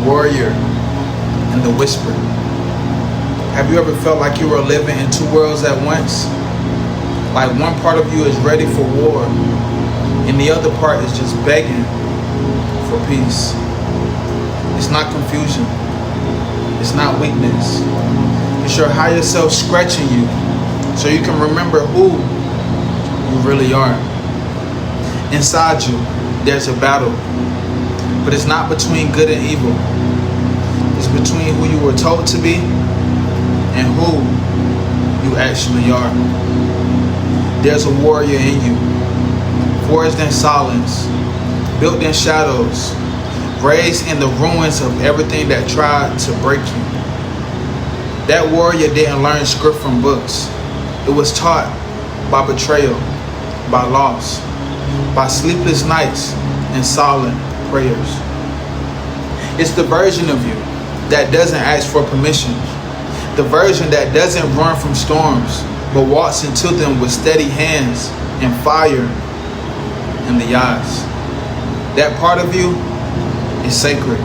warrior and the whisper. Have you ever felt like you were living in two worlds at once? Like one part of you is ready for war and the other part is just begging for peace. It's not confusion. It's not weakness. It's your higher self scratching you so you can remember who you really are. Inside you, there's a battle. But it's not between good and evil. It's between who you were told to be and who you actually are. There's a warrior in you, forged in silence, built in shadows, raised in the ruins of everything that tried to break you. That warrior didn't learn script from books. It was taught by betrayal, by loss, by sleepless nights and silent prayers. It's the version of you that doesn't ask for permission. The version that doesn't run from storms, but walks into them with steady hands and fire in the eyes. That part of you is sacred.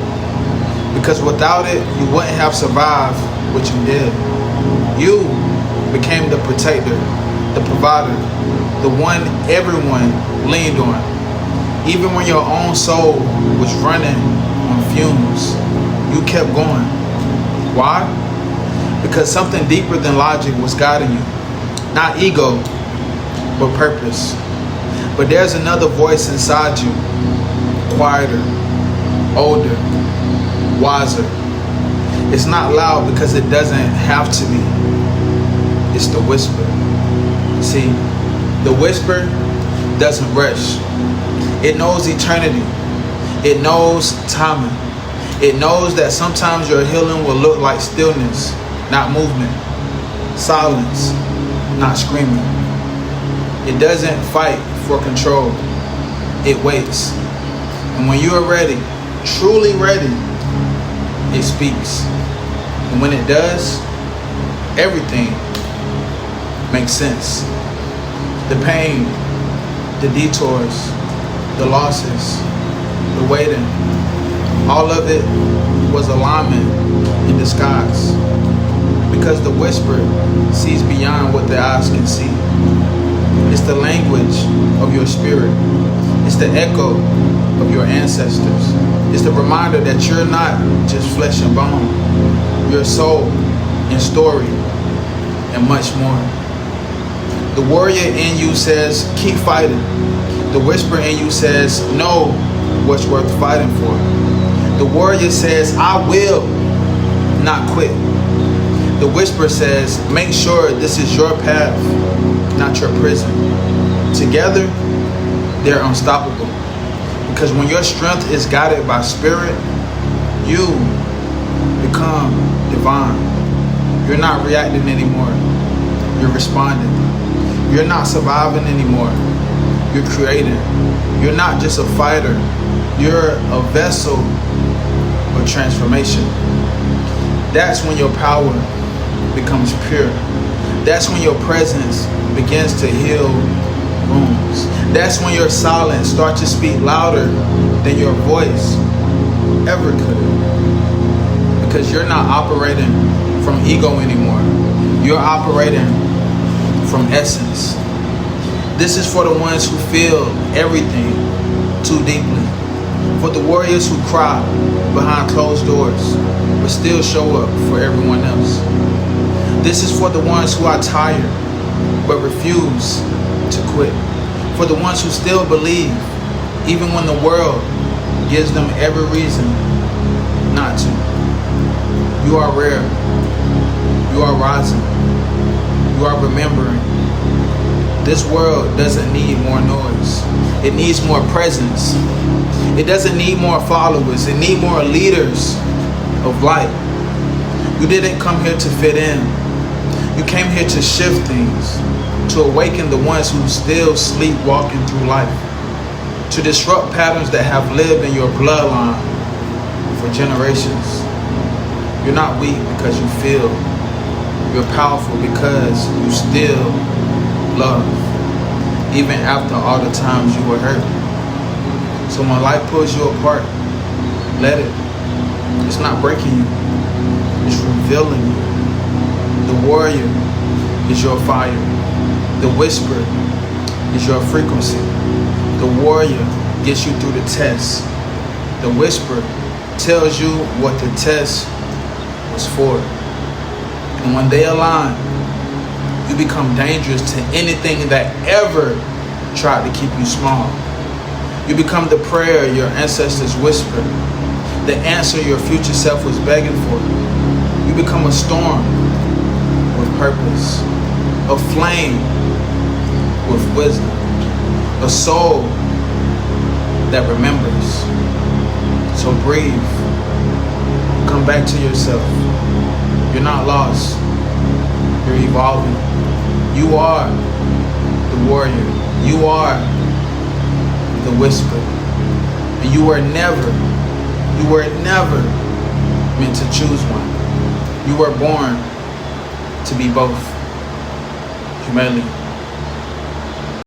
Because without it, you wouldn't have survived what you did. You became the protector, the provider, the one everyone leaned on. Even when your own soul was running on fumes, you kept going. Why? Because something deeper than logic was guiding you. Not ego, but purpose. But there's another voice inside you, quieter, older, wiser. It's not loud because it doesn't have to be. It's the whisper. See, the whisper doesn't rush. It knows eternity. It knows timing. It knows that sometimes your healing will look like stillness, not movement. Silence, not screaming. It doesn't fight for control. It waits. And when you are ready, truly ready, it speaks. And when it does, everything makes sense. The pain, the detours, the losses, the waiting, all of it was alignment in disguise. Because the whisper sees beyond what the eyes can see. It's the language of your spirit. It's the echo of your ancestors. It's the reminder that you're not just flesh and bone. You're soul and story and much more. The warrior in you says, keep fighting. The whisper in you says, know what's worth fighting for. The warrior says, I will not quit. The whisper says, make sure this is your path, not your prison. Together, they're unstoppable. Because when your strength is guided by spirit, you become divine. You're not reacting anymore. You're responding. You're not surviving anymore. You're creating. You're not just a fighter. You're a vessel of transformation. That's when your power becomes pure. That's when your presence begins to heal wounds. That's when your silence starts to speak louder than your voice ever could. Because you're not operating from ego anymore. You're operating from essence. This is for the ones who feel everything too deeply. For the warriors who cry behind closed doors, but still show up for everyone else. This is for the ones who are tired, but refuse to quit. For the ones who still believe, even when the world gives them every reason not to. You are rare. You are rising. You are remembering. This world doesn't need more noise. It needs more presence. It doesn't need more followers. It needs more leaders of light. You didn't come here to fit in. You came here to shift things, to awaken the ones who still sleep walking through life, to disrupt patterns that have lived in your bloodline for generations. You're not weak because you feel. You're powerful because you still love, even after all the times you were hurt. So when life pulls you apart, let it. It's not breaking you. It's revealing you. The warrior is your fire. The whisper is your frequency. The warrior gets you through the test. The whisper tells you what the test was for. And when they align, you become dangerous to anything that ever tried to keep you small. You become the prayer your ancestors whispered, the answer your future self was begging for. You become a storm with purpose, a flame with wisdom, a soul that remembers. So breathe. Come back to yourself. You're not lost. You're evolving. You are the warrior. You are the whisper. And you were never meant to choose one. You were born to be both. Humalien.